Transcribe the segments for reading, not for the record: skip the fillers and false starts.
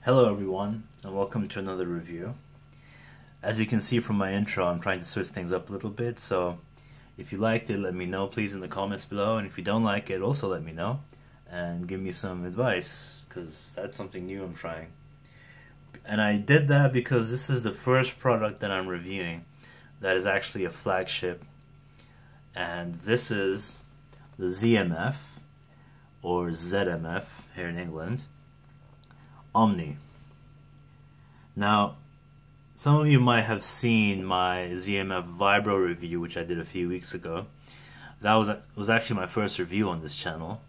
Hello everyone, and welcome to another review. As you can see from my intro, I'm trying to switch things up a little bit, so if you liked it, let me know please in the comments below, and if you don't like it, also let me know, and give me some advice, because that's something new I'm trying. And I did that because this is the first product that I'm reviewing that is actually a flagship, and this is the ZMF, or ZMF here in England, Omni. Now, some of you might have seen my ZMF Vibro review, which I did a few weeks ago. That was actually my first review on this channel,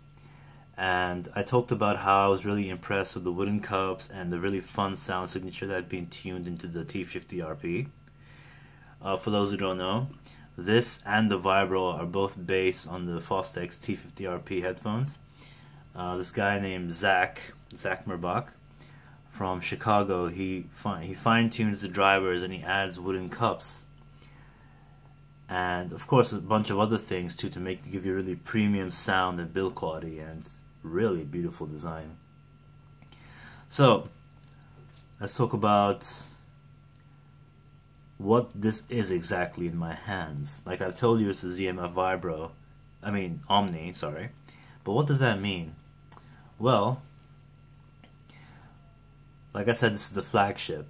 and I talked about how I was really impressed with the wooden cups and the really fun sound signature that had been tuned into the T50RP. For those who don't know, this and the Vibro are both based on the Fostex T50RP headphones. This guy named Zach Merbach from Chicago, he fine-tunes the drivers and he adds wooden cups, and of course a bunch of other things too to give you really premium sound and build quality and really beautiful design. So let's talk about what this is exactly in my hands. Like I've told you, it's a ZMF Omni, sorry. But what does that mean? Well, like I said, this is the flagship.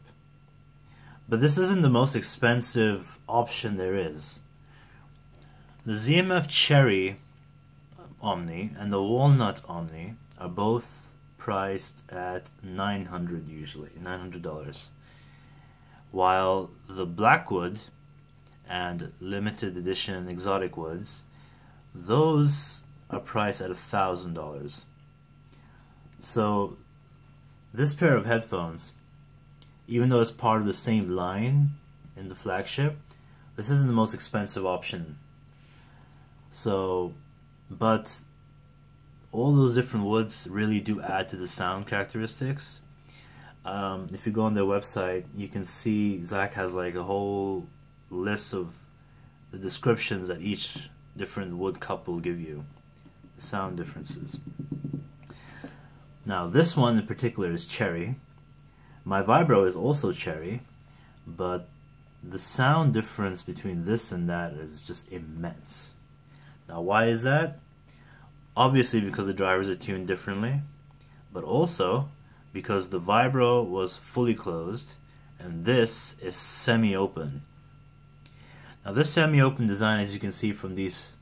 But this isn't the most expensive option there is. The ZMF Cherry Omni and the Walnut Omni are both priced at $900, while the Blackwood and limited edition exotic woods, those are priced at $1,000. So this pair of headphones, even though it's part of the same line in the flagship, this isn't the most expensive option. So, but all those different woods really do add to the sound characteristics. If you go on their website, you can see Zach has like a whole list of the descriptions that each different wood cup will give you, the sound differences. Now this one in particular is cherry. My Vibro is also cherry, but the sound difference between this and that is just immense. Now why is that? Obviously because the drivers are tuned differently, but also because the Vibro was fully closed and this is semi-open. Now this semi-open design, as you can see from these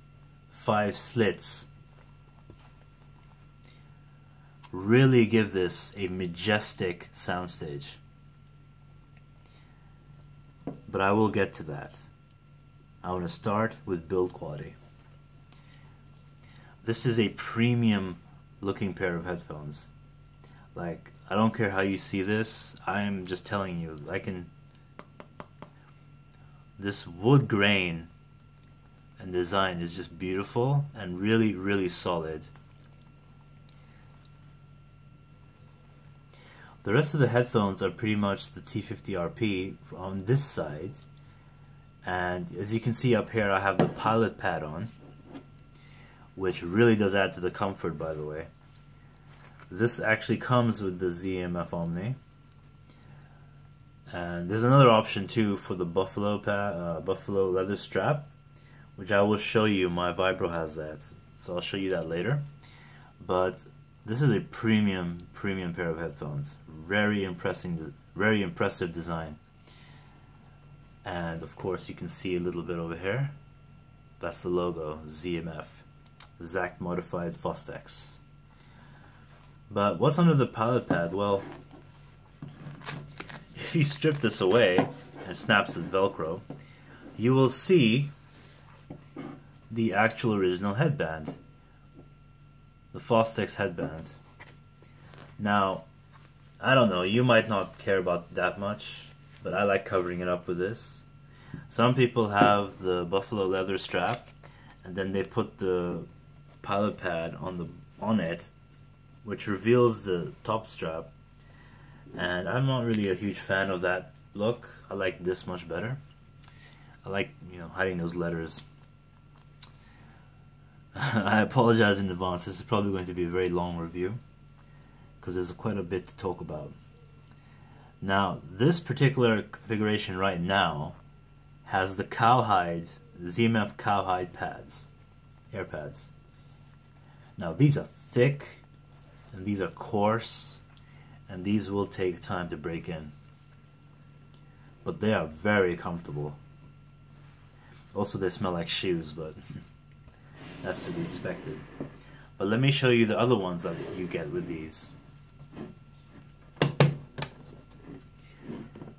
5 slits, really give this a majestic soundstage. But I will get to that. I want to start with build quality. This is a premium looking pair of headphones. Like, I don't care how you see this, I'm just telling you, this wood grain and design is just beautiful and really, really solid. The rest of the headphones are pretty much the T50RP on this side, and as you can see up here I have the pilot pad on, which really does add to the comfort, by the way. This actually comes with the ZMF Omni, and there's another option too for the buffalo leather strap, which I will show you. My Vibro has that, so I'll show you that later. But this is a premium pair of headphones. Very impressive design. And of course you can see a little bit over here. That's the logo, ZMF, Zach Modified Fostex. But what's under the pilot pad? Well, if you strip this away and snaps the Velcro, you will see the actual original headband, the Fostex headband. Now, I don't know, you might not care about that much, but I like covering it up with this. Some people have the buffalo leather strap, and then they put the pilot pad on it, which reveals the top strap. And I'm not really a huge fan of that look. I like this much better. I like, hiding those letters. I apologize in advance. This is probably going to be a very long review, because there's quite a bit to talk about. Now, this particular configuration right now has the cowhide, ZMF cowhide pads, air pads. Now, these are thick, and these are coarse, and these will take time to break in. But they are very comfortable. Also, they smell like shoes, but that's to be expected. But let me show you the other ones that you get with these.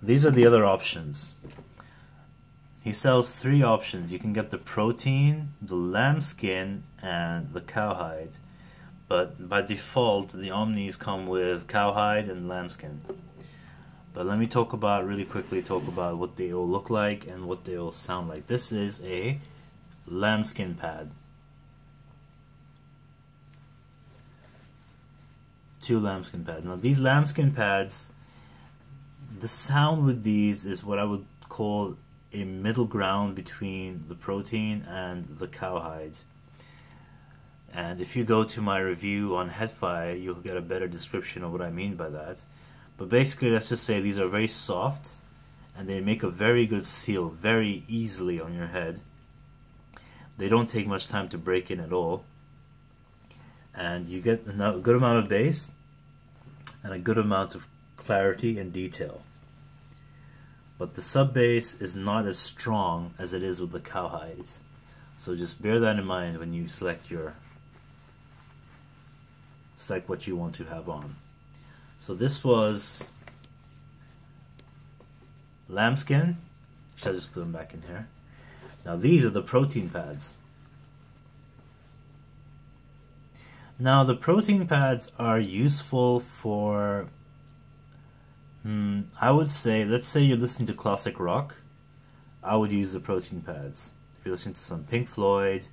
These are the other options. He sells 3 options. You can get the protein, the lambskin, and the cowhide. But by default, the Omnis come with cowhide and lambskin. But let me really quickly talk about what they all look like and what they all sound like. This is a lambskin pad. 2 lambskin pads. Now, these lambskin pads, the sound with these is what I would call a middle ground between the protein and the cowhide. And if you go to my review on Head-Fi, you'll get a better description of what I mean by that. But basically, let's just say these are very soft, and they make a very good seal very easily on your head. They don't take much time to break in at all. And you get a good amount of bass and a good amount of clarity and detail. But the sub bass is not as strong as it is with the cowhide. So just bear that in mind when you select what you want to have on. So this was lambskin. Should I just put them back in here? Now these are the protein pads. Now the protein pads are useful for, I would say, let's say you're listening to classic rock, I would use the protein pads. If you're listening to some Pink Floyd,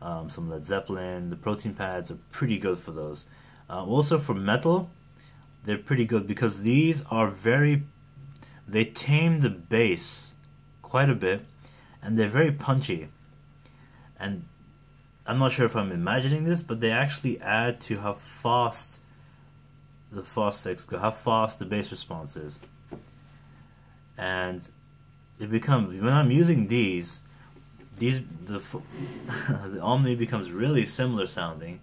some Led Zeppelin, the protein pads are pretty good for those. Also for metal, they're pretty good because these are they tame the bass quite a bit, and they're very punchy. And I'm not sure if I'm imagining this, but they actually add to how fast the Fostex go, how fast the bass response is. And it becomes, when I'm using the Omni becomes really similar sounding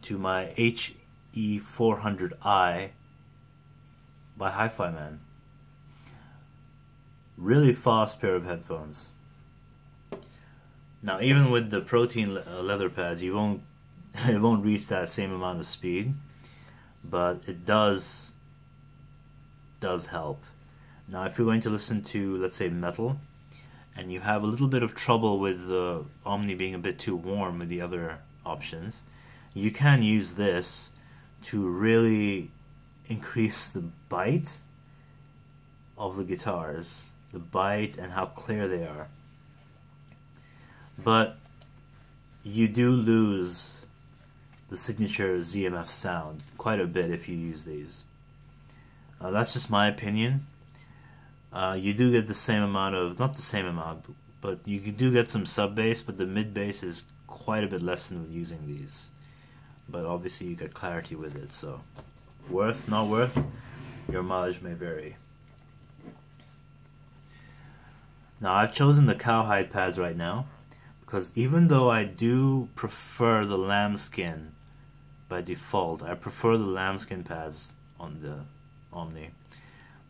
to my HE400i by Hi-Fi Man. Really fast pair of headphones. Now, even with the protein leather pads, it won't reach that same amount of speed, but it does help. Now, if you're going to listen to, let's say, metal, and you have a little bit of trouble with the Omni being a bit too warm with the other options, you can use this to really increase the bite of the guitars, the bite and how clear they are. But you do lose the signature ZMF sound quite a bit if you use these. That's just my opinion. You do get the same amount of, not the same amount, but you do get some sub bass, but the mid bass is quite a bit less than using these. But obviously you get clarity with it, so worth, not worth, your mileage may vary. Now, I've chosen the cowhide pads right now because even though I do prefer the lambskin by default, I prefer the lambskin pads on the Omni,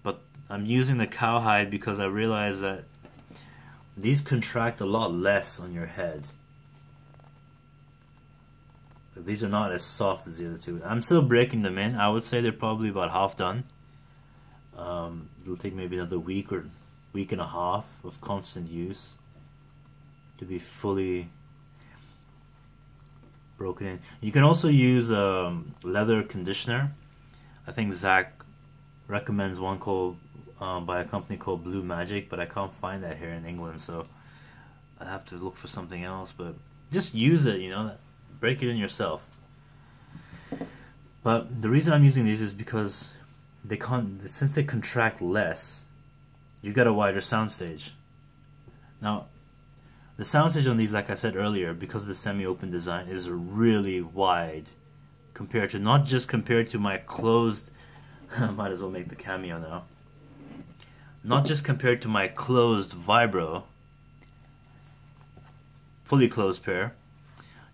but I'm using the cowhide because I realize that these contract a lot less on your head. These are not as soft as the other two. I'm still breaking them in. I would say they're probably about half done. It'll take maybe another week or week and a half of constant use to be fully broken in. You can also use leather conditioner. I think Zach recommends one called by a company called Blue Magic, but I can't find that here in England, so I have to look for something else. But just use it, you know, break it in yourself. But the reason I'm using these is because since they contract less, you get a wider soundstage. Now, the soundstage on these, like I said earlier, because of the semi-open design, is really wide compared to, not just compared to my closed, might as well make the cameo now, not just compared to my closed Vibro, fully closed pair,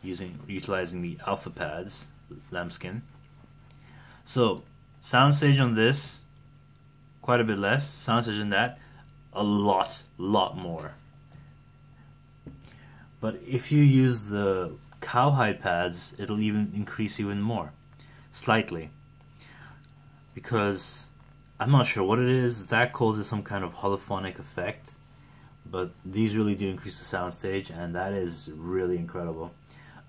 utilizing the alpha pads, lambskin. So, soundstage on this, quite a bit less. Soundstage on that, a lot more. But if you use the cowhide pads, it'll even increase even more, slightly. Because I'm not sure what it is. Zach calls it some kind of holophonic effect, but these really do increase the soundstage, and that is really incredible.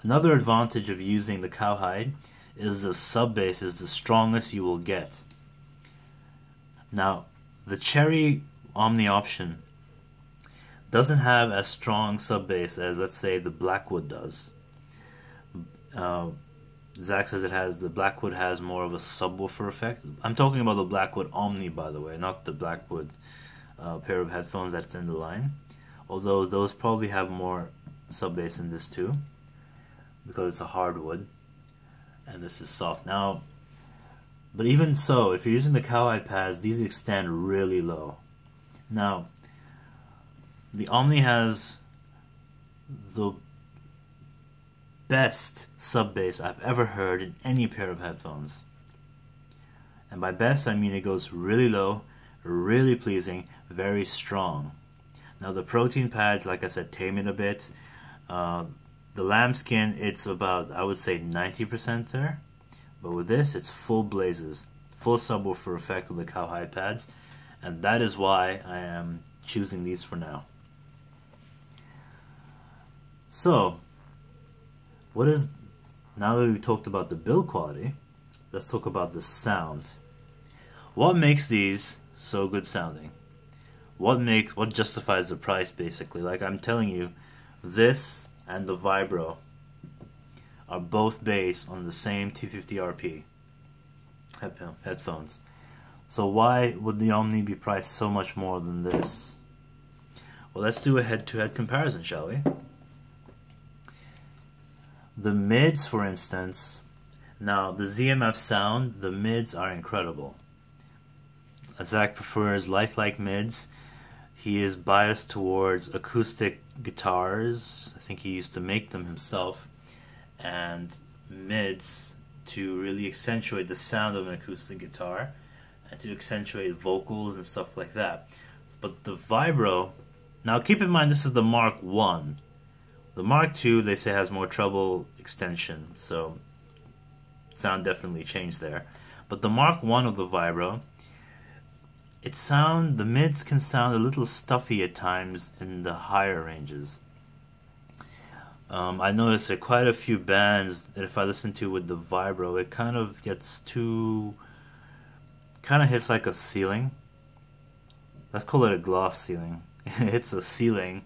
Another advantage of using the cowhide is the sub bass is the strongest you will get. Now, the Cherry Omni option doesn't have as strong sub bass as, let's say, the Blackwood does. Zach says the Blackwood has more of a subwoofer effect. I'm talking about the Blackwood Omni, by the way, not the Blackwood pair of headphones that's in the line. Although those probably have more sub bass in this too, because it's a hardwood and this is soft. Now, but even so, if you're using the cowhide pads, these extend really low. Now, the Omni has the best sub bass I've ever heard in any pair of headphones. And by best, I mean it goes really low, really pleasing, very strong. Now the protein pads, like I said, tame it a bit. The lambskin, it's about, I would say, 90% there. But with this, it's full blazes, full subwoofer effect with the cowhide pads. And that is why I am choosing these for now. So, now that we've talked about the build quality, let's talk about the sound. What makes these so good sounding? What justifies the price, basically? Like I'm telling you, this and the Vibro are both based on the same 250 RP headphones. So why would the Omni be priced so much more than this? Well, let's do a head-to-head comparison, shall we? The mids, for instance, now the ZMF sound, the mids are incredible. Zach prefers lifelike mids. He is biased towards acoustic guitars. I think he used to make them himself. And mids to really accentuate the sound of an acoustic guitar and to accentuate vocals and stuff like that. But the Vibro, now keep in mind this is the Mark 1. The Mark II, they say, has more treble extension, so sound definitely changed there. But the Mark I of the Vibro, the mids can sound a little stuffy at times in the higher ranges. I noticed there are quite a few bands that if I listen to with the Vibro, it kind of hits like a ceiling. Let's call it a gloss ceiling. It hits a ceiling,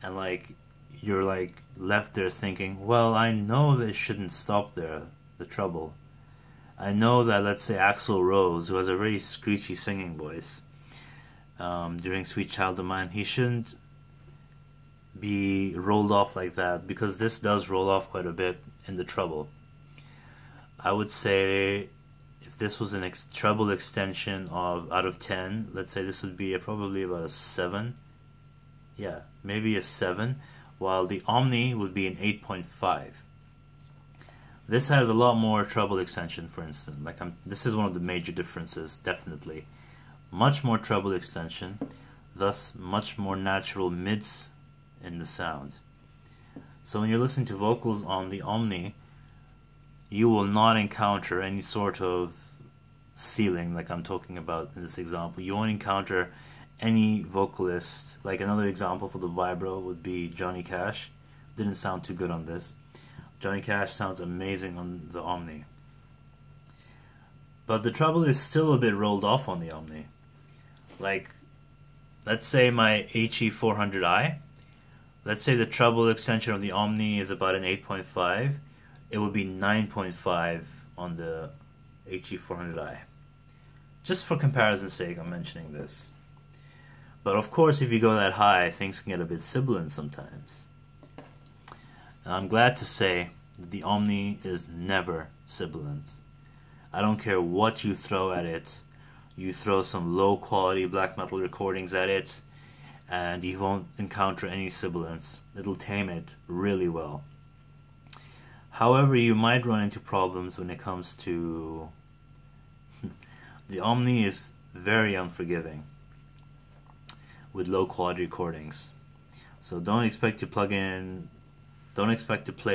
and like you're like left there thinking, well, I know they shouldn't stop there, the treble. I know that, let's say, Axl Rose, who has a very screechy singing voice, during Sweet Child of Mine, he shouldn't be rolled off like that, because this does roll off quite a bit in the treble. I would say if this was a treble extension of out of 10, let's say this would be probably about a 7. Yeah, maybe a 7, while the Omni would be an 8.5. This has a lot more treble extension, for instance. This is one of the major differences, definitely. Much more treble extension, thus much more natural mids in the sound. So when you're listening to vocals on the Omni, you will not encounter any sort of ceiling like I'm talking about in this example. You won't encounter any vocalist. Like another example for the vibro would be Johnny Cash. Didn't sound too good on this. Johnny Cash sounds amazing on the Omni. But the treble is still a bit rolled off on the Omni. Like, let's say my HE400i, let's say the treble extension of the Omni is about an 8.5, it would be 9.5 on the HE400i. Just for comparison's sake, I'm mentioning this. But of course, if you go that high, things can get a bit sibilant sometimes. And I'm glad to say that the Omni is never sibilant. I don't care what you throw at it. You throw some low quality black metal recordings at it, and you won't encounter any sibilance. It'll tame it really well. However, you might run into problems when it comes to... The Omni is very unforgiving with low quality recordings. So don't expect to play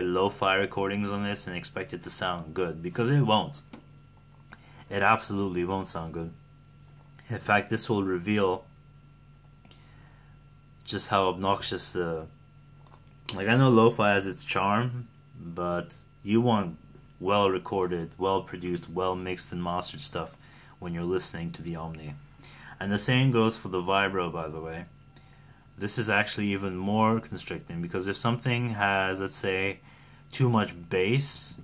lo-fi recordings on this and expect it to sound good, because it won't. It absolutely won't sound good. In fact, this will reveal just how obnoxious the... Like, I know lo-fi has its charm, but you want well recorded, well produced, well mixed and mastered stuff when you're listening to the Omni. And the same goes for the vibro, by the way. This is actually even more constricting, because if something has, let's say, too much bass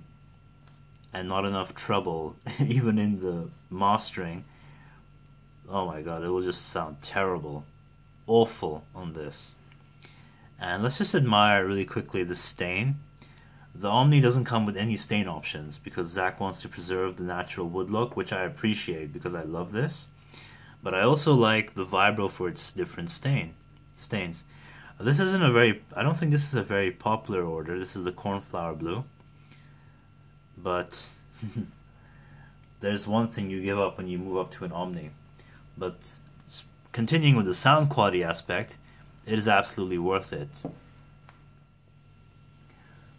and not enough treble, even in the mastering, oh my god, it will just sound terrible, awful on this. And let's just admire really quickly the stain. The Omni doesn't come with any stain options because Zach wants to preserve the natural wood look, which I appreciate because I love this. But I also like the vibro for its different stains. This isn't a very, I don't think this is a very popular order. This is the cornflower blue. But there's one thing you give up when you move up to an Omni. But continuing with the sound quality aspect, it is absolutely worth it.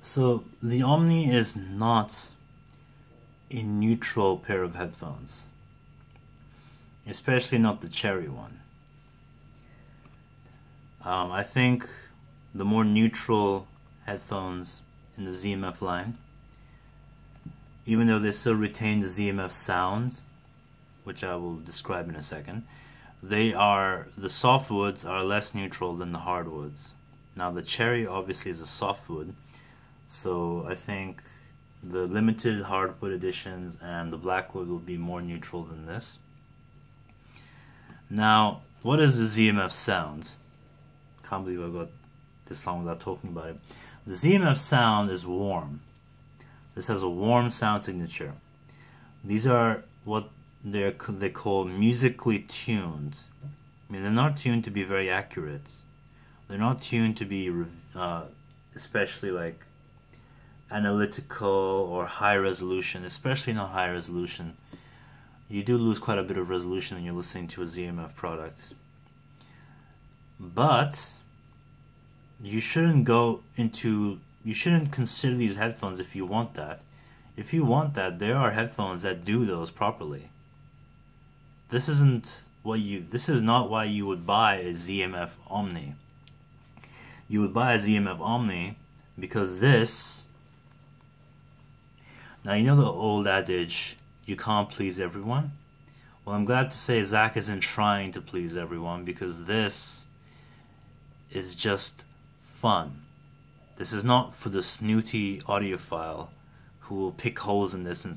So the Omni is not a neutral pair of headphones, especially not the cherry one. I think the more neutral headphones in the ZMF line, even though they still retain the ZMF sound, which I will describe in a second, the softwoods are less neutral than the hardwoods. Now the cherry obviously is a softwood, so I think the limited hardwood editions and the blackwood will be more neutral than this. Now, what is the ZMF sound? Can't believe I got this long without talking about it. The ZMF sound is warm. This has a warm sound signature. These are what they call musically tuned. I mean, they're not tuned to be very accurate. They're not tuned to be especially like analytical or high resolution, especially not high resolution. You do lose quite a bit of resolution when you're listening to a ZMF product. But you shouldn't consider these headphones if you want that. If you want that, there are headphones that do those properly. This is not why you would buy a ZMF Omni. You would buy a ZMF Omni because this... Now, you know the old adage, you can't please everyone? Well, I'm glad to say Zach isn't trying to please everyone, because this is just fun. This is not for the snooty audiophile who will pick holes in this and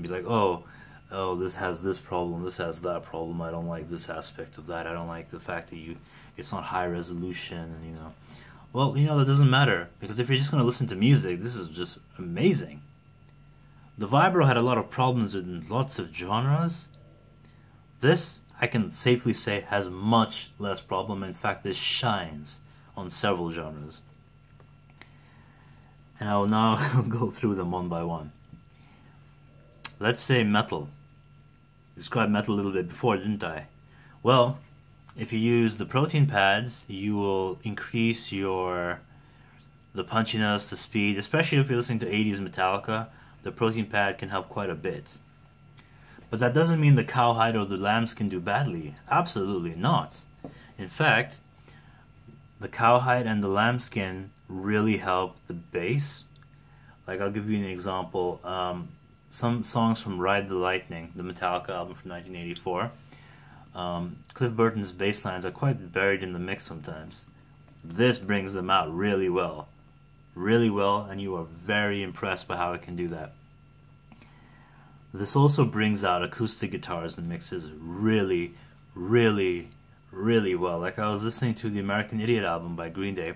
be like, oh, this has this problem, this has that problem, I don't like this aspect of that, I don't like the fact that it's not high resolution, and you know. Well, you know, that doesn't matter, because if you're just going to listen to music, this is just amazing. The vibro had a lot of problems with lots of genres. This, I can safely say, has much less problem. In fact, this shines on several genres. And I will now go through them one by one. Let's say metal. Described metal a little bit before, didn't I? Well, if you use the protein pads, you will increase the punchiness, the speed, especially if you're listening to 80s Metallica. The protein pad can help quite a bit. But that doesn't mean the cowhide or the lambskin do badly. Absolutely not. In fact, the cowhide and the lambskin really help the bass. Like, I'll give you an example. Some songs from Ride the Lightning, the Metallica album from 1984. Cliff Burton's bass lines are quite buried in the mix sometimes. This brings them out really well. Really well, and you are very impressed by how it can do that. This also brings out acoustic guitars and mixes really, really, really well. Like, I was listening to the American Idiot album by Green Day,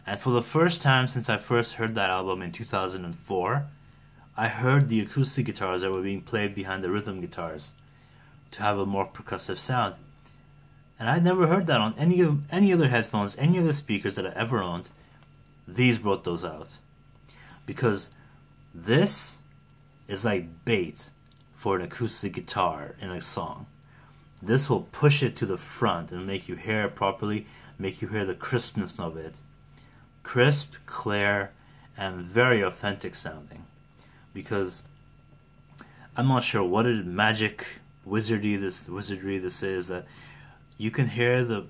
and for the first time since I first heard that album in 2004, I heard the acoustic guitars that were being played behind the rhythm guitars to have a more percussive sound. And I'd never heard that on any other headphones, any other speakers that I ever owned. These brought those out. Because this is like bait for an acoustic guitar in a song. This will push it to the front and make you hear it properly, make you hear the crispness of it. Crisp, clear, and very authentic sounding. Because I'm not sure what magic wizardry this is, that you can hear the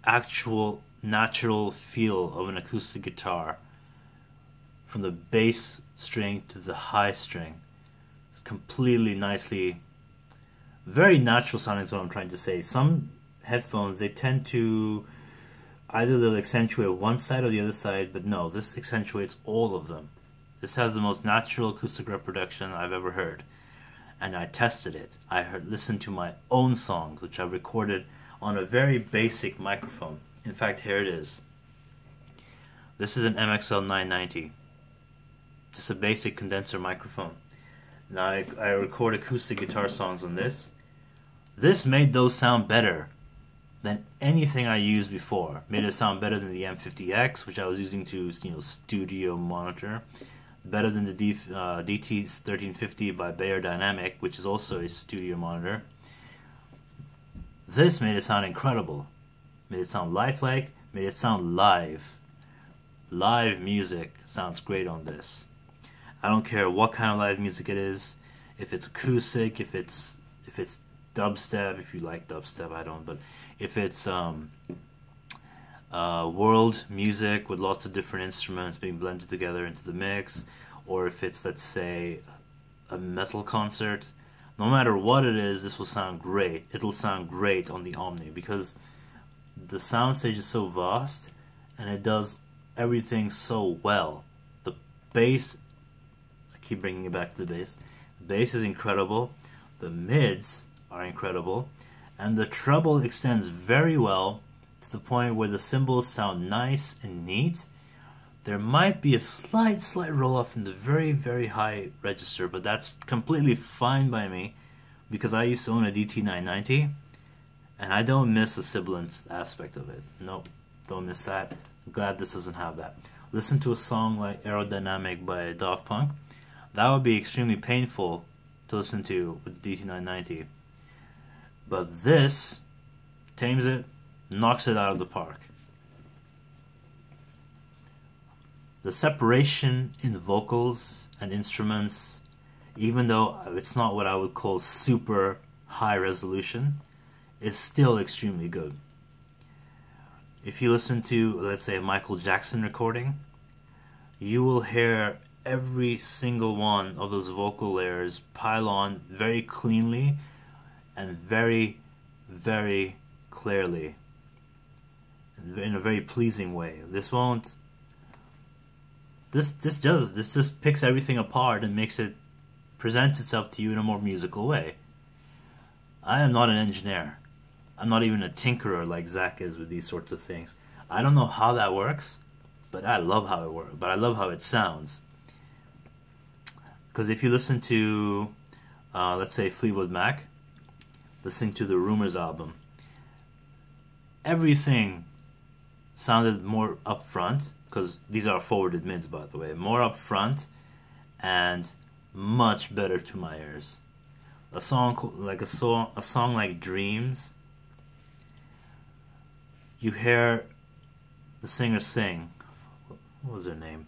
actual natural feel of an acoustic guitar from the bass string to the high string. It's completely nicely, very natural sounding is what I'm trying to say. Some headphones, they tend to either they'll accentuate one side or the other side, but no, this accentuates all of them. This has the most natural acoustic reproduction I've ever heard. And I tested it. I listened to my own songs, which I recorded on a very basic microphone. In fact, here it is. This is an MXL 990. Just a basic condenser microphone. Now I record acoustic guitar songs on this. This made those sound better than anything I used before. Made it sound better than the M50X, which I was using to, studio monitor. Better than the DT1350 by Bayer Dynamic, which is also a studio monitor. This made it sound incredible. Made it sound lifelike, made it sound live. Live music sounds great on this. I don't care what kind of live music it is. If it's acoustic, if it's dubstep, if you like dubstep, I don't, but if it's world music with lots of different instruments being blended together into the mix, or if it's, let's say, a metal concert, no matter what it is, this will sound great. It'll sound great on the Omni because the soundstage is so vast and it does everything so well. The bass, I keep bringing it back to the bass. The bass is incredible. The mids are incredible, and the treble extends very well to the point where the cymbals sound nice and neat. There might be a slight roll off in the very, very high register, but that's completely fine by me because I used to own a DT990 and I don't miss the sibilant aspect of it. Nope, don't miss that. I'm glad this doesn't have that. Listen to a song like Aerodynamic by Daft Punk. That would be extremely painful to listen to with the DT990. But this tames it, knocks it out of the park. The separation in vocals and instruments, even though it's not what I would call super high resolution, is still extremely good. If you listen to, let's say, a Michael Jackson recording, you will hear every single one of those vocal layers pile on very cleanly and very, very clearly, in a very pleasing way. This won't. This just picks everything apart and makes it present itself to you in a more musical way. I am not an engineer. I'm not even a tinkerer like Zach is with these sorts of things. I don't know how that works, but I love how it works. But I love how it sounds. Because if you listen to, let's say, Fleetwood Mac, listening to the Rumors album, everything sounded more upfront, because these are forwarded mids, by the way, more upfront and much better to my ears. A song like Dreams, you hear the singer sing. What was her name?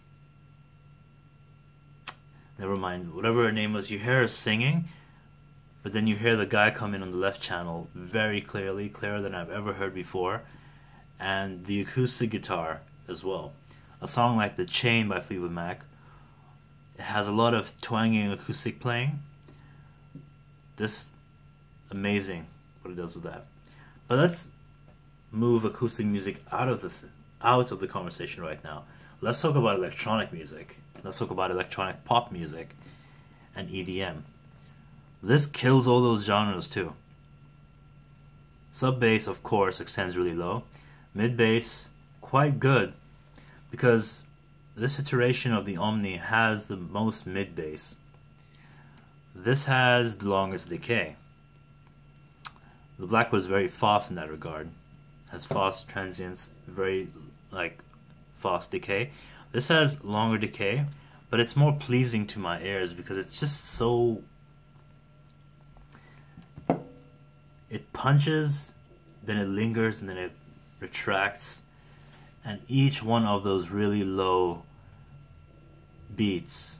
Never mind. Whatever her name was, you hear her singing, but then you hear the guy come in on the left channel very clearly, clearer than I've ever heard before, and the acoustic guitar as well. A song like The Chain by Fleetwood Mac, it has a lot of twanging acoustic playing. This, amazing what it does with that. But let's move acoustic music out of the conversation right now. Let's talk about electronic music. Let's talk about electronic pop music and EDM. This kills all those genres too. Sub bass, of course, extends really low. Mid bass, quite good, because this iteration of the Omni has the most mid bass. This has the longest decay. The Black was very fast in that regard. Has fast transients, very fast decay. This has longer decay, but it's more pleasing to my ears because it's just so... It punches, then it lingers, and then it retracts. And each one of those really low beats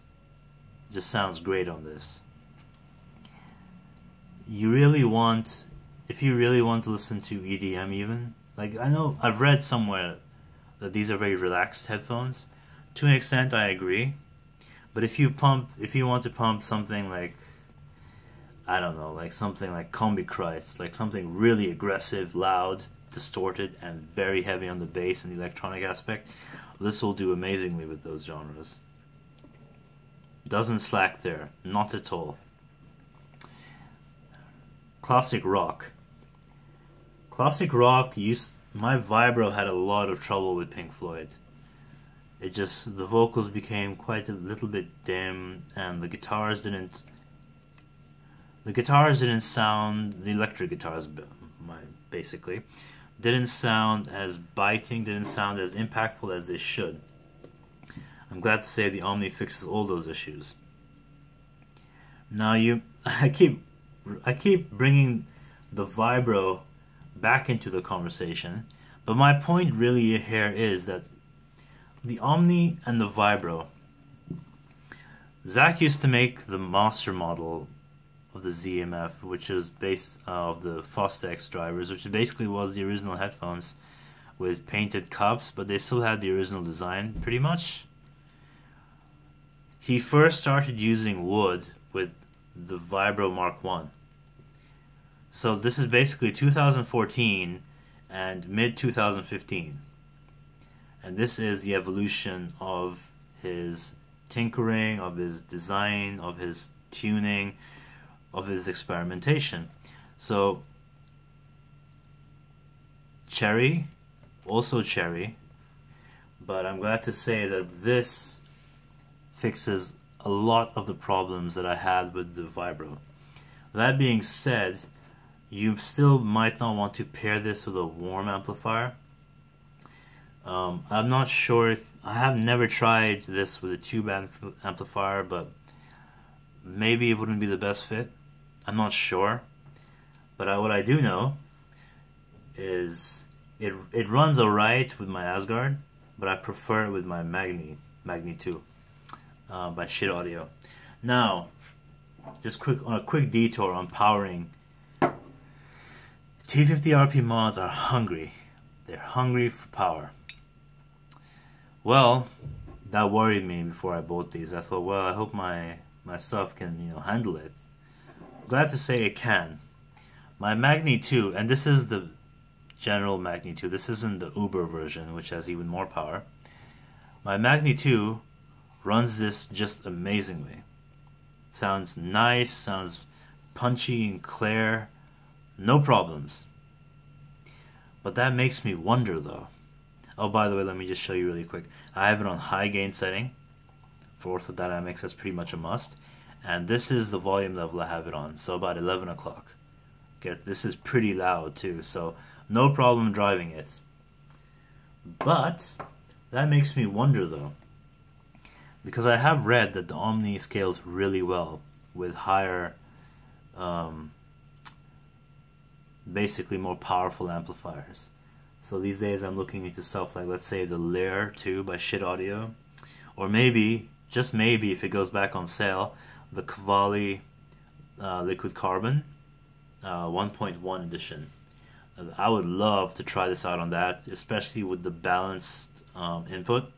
just sounds great on this. You really want, if you really want to listen to EDM even, like I know I've read somewhere that these are very relaxed headphones. To an extent I agree. But if you want to pump something like, I don't know, like something like Combi Christ, like something really aggressive, loud, distorted, and very heavy on the bass and the electronic aspect, this will do amazingly with those genres. Doesn't slack there, not at all. Classic rock. Classic rock, my Vibro had a lot of trouble with Pink Floyd. It just, the vocals became quite a little bit dim, and the guitars didn't sound, the electric guitars basically, didn't sound as biting, didn't sound as impactful as they should. I'm glad to say the Omni fixes all those issues. Now I keep bringing the Vibro back into the conversation, but my point really here is that the Omni and the Vibro, Zach used to make the master model of the ZMF, which is based of the Fostex drivers, which basically was the original headphones with painted cups, but they still had the original design pretty much. He first started using wood with the Vibro Mark 1. So this is basically 2014 and mid 2015. And this is the evolution of his tinkering, of his design, of his tuning, of his experimentation. So cherry, also cherry, but I'm glad to say that this fixes a lot of the problems that I had with the Vibro. That being said, you still might not want to pair this with a warm amplifier. I'm not sure if, I have never tried this with a tube amplifier, but maybe it wouldn't be the best fit. I'm not sure. But what I do know is it runs alright with my Asgard, but I prefer it with my Magni 2 by Shit Audio. Now, just on a quick detour on powering. T50RP mods are hungry. They're hungry for power. Well, that worried me before I bought these. I thought, well, I hope my stuff can, handle it. Glad to say it can. My Magni 2, and this is the general Magni 2. This isn't the Uber version, which has even more power. My Magni 2 runs this just amazingly. Sounds nice, sounds punchy and clear. No problems. But that makes me wonder though. Oh, by the way, let me just show you really quick. I have it on high gain setting. For orthodynamics, that's pretty much a must. And this is the volume level I have it on, so about 11 o'clock. This is pretty loud too, so no problem driving it. But that makes me wonder though, because I have read that the Omni scales really well with higher, basically more powerful amplifiers. So these days I'm looking into stuff like, let's say, the Lair 2 by Shit Audio, or maybe, just maybe, if it goes back on sale, the Cavalli liquid carbon 1.1 edition. I would love to try this out on that, especially with the balanced input.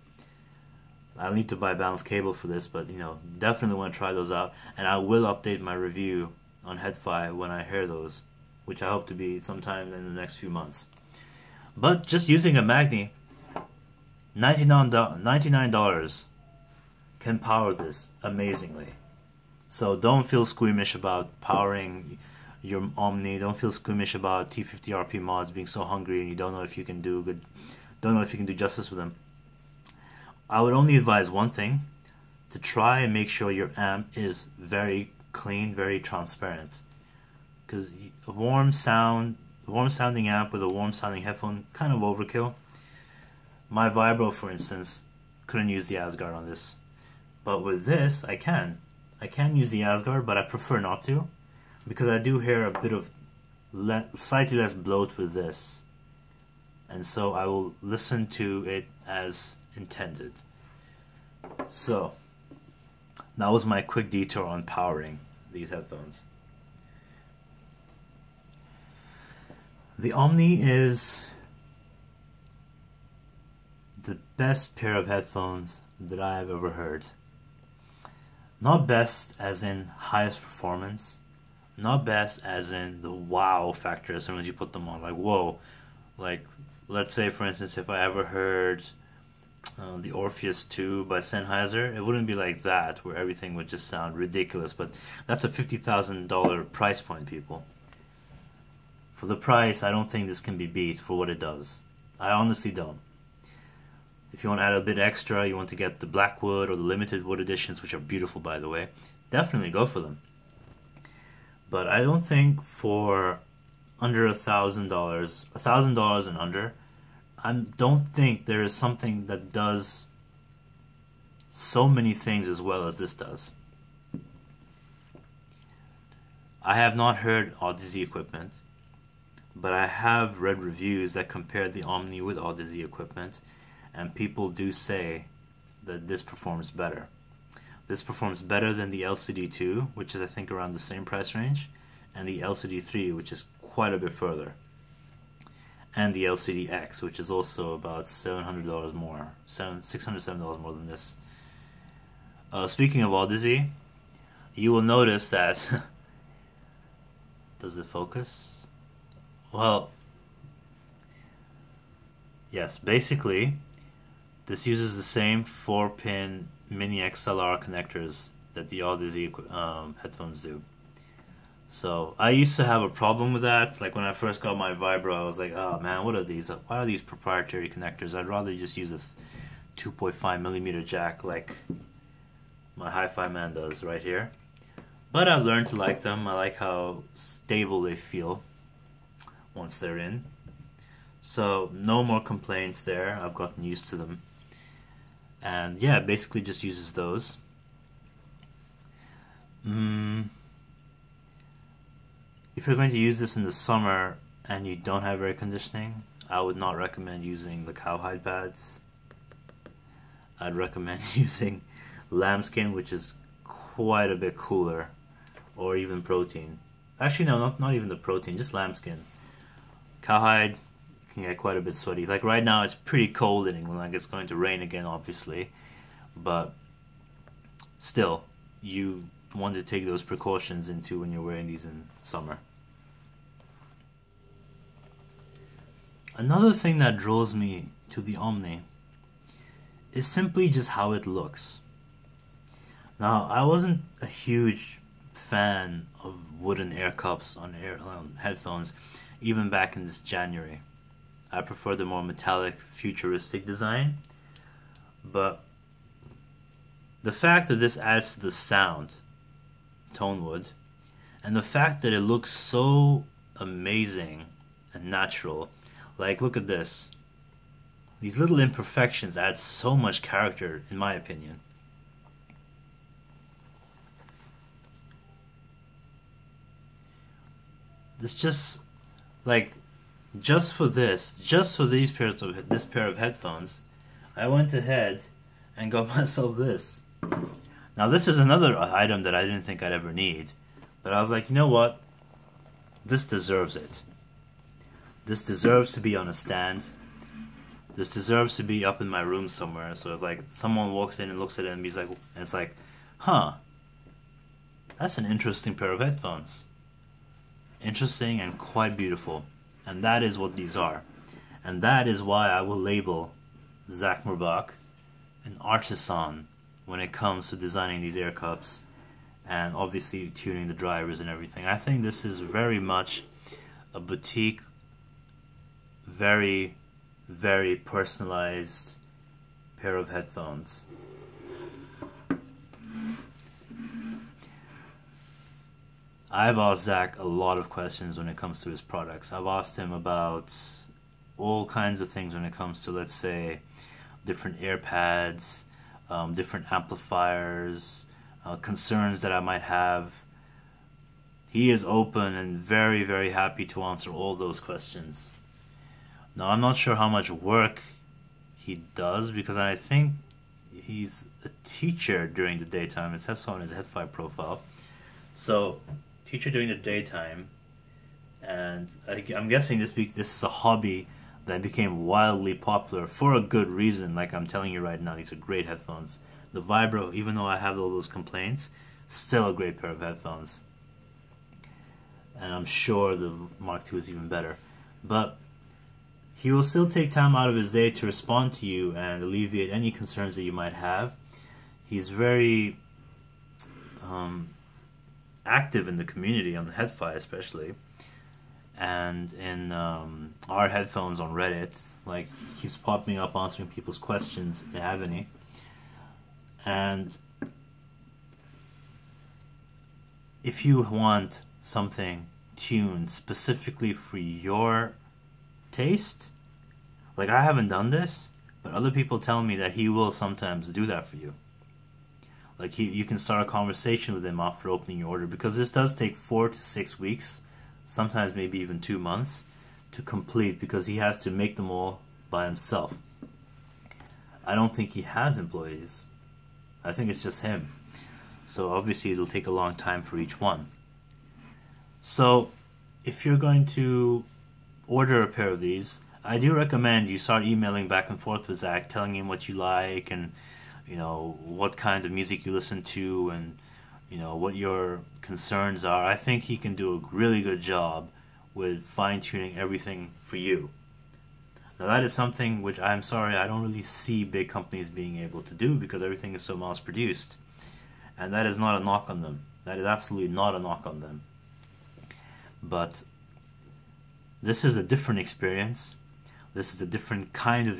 I'll need to buy balanced cable for this, but definitely want to try those out, and I will update my review on Head-Fi when I hear those, which I hope to be sometime in the next few months. But just using a Magni, $99 can power this amazingly. So don't feel squeamish about powering your Omni. Don't feel squeamish about T50RP mods being so hungry and you don't know if you can do justice with them. I would only advise one thing: to try and make sure your amp is very clean, very transparent. Because a warm sounding amp with a warm sounding headphone, kind of overkill. My Vibro, for instance, couldn't use the Asgard on this, but with this I can use the Asgard, but I prefer not to, because I do hear a bit of slightly less bloat with this, and so I will listen to it as intended. So that was my quick detour on powering these headphones. The Omni is the best pair of headphones that I have ever heard. Not best as in highest performance, not best as in the wow factor as soon as you put them on, like whoa. Like, let's say for instance, if I ever heard the Orpheus 2 by Sennheiser, it wouldn't be like that, where everything would just sound ridiculous, but that's a $50,000 price point, people. For the price, I don't think this can be beat for what it does. I honestly don't. If you want to add a bit extra, you want to get the Blackwood or the limited wood editions, which are beautiful by the way, definitely go for them. But I don't think for under $1,000 and under, I don't think there is something that does so many things as well as this does. I have not heard Odyssey equipment, but I have read reviews that compare the Omni with Odyssey equipment, and people do say that this performs better. This performs better than the LCD2, which is I think around the same price range, and the LCD3, which is quite a bit further, and the LCD-X, which is also about $700 more, $607 more than this. Speaking of Odyssey, you will notice that does it focus? Well, yes, basically this uses the same 4-pin mini XLR connectors that the Odyssey headphones do. So I used to have a problem with that. Like when I first got my Vibro, I was like, oh man, what are these? Why are these proprietary connectors? I'd rather just use a 2.5mm jack like my Hi-Fi Man does right here. But I've learned to like them. I like how stable they feel once they're in. So no more complaints there. I've gotten used to them. And yeah, it basically just uses those. If you're going to use this in the summer and you don't have air conditioning, I would not recommend using the cowhide pads. I'd recommend using lambskin, which is quite a bit cooler, or even protein. Actually no, not even the protein, just lambskin. Cowhide can get quite a bit sweaty. Like right now it's pretty cold in England, like it's going to rain again obviously, but still, you want to take those precautions into when you're wearing these in summer. Another thing that draws me to the Omni is simply just how it looks. Now, I wasn't a huge fan of wooden air cups on headphones even back in this January. I prefer the more metallic, futuristic design, but the fact that this adds to the sound, tone wood, and the fact that it looks so amazing and natural. Like, look at this. These little imperfections add so much character, in my opinion. This just, like, just for these pairs of this pair of headphones, I went ahead and got myself this. Now this is another item that I didn't think I'd ever need, But I was like, you know what? This deserves it. This deserves to be on a stand. This deserves to be up in my room somewhere. So if like someone walks in and looks at it and it's like, huh, that's an interesting pair of headphones. Interesting and quite beautiful. And that is what these are. And that is why I will label Zach Murbach an artisan when it comes to designing these air cups and obviously tuning the drivers and everything. I think this is very much a boutique, very, very personalized pair of headphones. I've asked Zach a lot of questions when it comes to his products. I've asked him about all kinds of things when it comes to, let's say, different air pads, different amplifiers, concerns that I might have. He is open and very, very happy to answer all those questions. Now, I'm not sure how much work he does because I think he's a teacher during the daytime. It says so on his Headfi profile. So, teacher during the daytime, and I'm guessing this is a hobby that became wildly popular for a good reason. Like I'm telling you right now, these are great headphones. The Vibro, even though I have all those complaints, still a great pair of headphones. And I'm sure the Mark II is even better. But he will still take time out of his day to respond to you and alleviate any concerns that you might have. He's very active in the community, on the Headfi especially, and in our headphones on Reddit. Like, he keeps popping up answering people's questions if they have any. And if you want something tuned specifically for your taste, like, I haven't done this, but other people tell me that he will sometimes do that for you. Like, you can start a conversation with him after opening your order, because this does take 4 to 6 weeks, sometimes maybe even 2 months, to complete, because he has to make them all by himself. I don't think he has employees. I think it's just him. So obviously it'll take a long time for each one. So if you're going to order a pair of these, I do recommend you start emailing back and forth with Zach, telling him what you like and, you know, what kind of music you listen to and, you know, what your concerns are. I think he can do a really good job with fine-tuning everything for you. Now, that is something which, I'm sorry, I don't really see big companies being able to do, because everything is so mass-produced. And that is not a knock on them. That is absolutely not a knock on them. But this is a different experience. This is a different kind of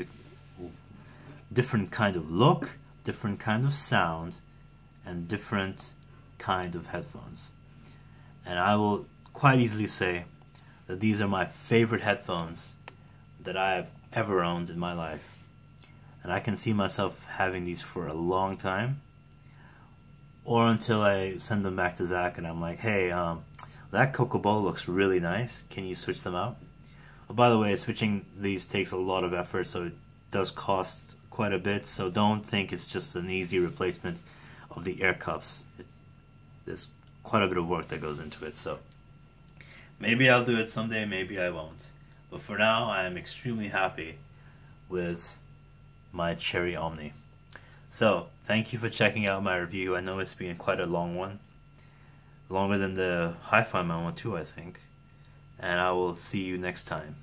look, different kind of sound, and different kind of headphones. And I will quite easily say that these are my favorite headphones that I have ever owned in my life. And I can see myself having these for a long time, or until I send them back to Zach and I'm like, hey, that Cocoa Bowl looks really nice. Can you switch them out? Oh, by the way, switching these takes a lot of effort, so it does cost quite a bit. So don't think it's just an easy replacement of the air cups. There's quite a bit of work that goes into it. So maybe I'll do it someday, maybe I won't. But for now, I am extremely happy with my Cherry Omni. So, thank you for checking out my review. I know it's been quite a long one. Longer than the Hi-Fi Man one too, I think. And I will see you next time.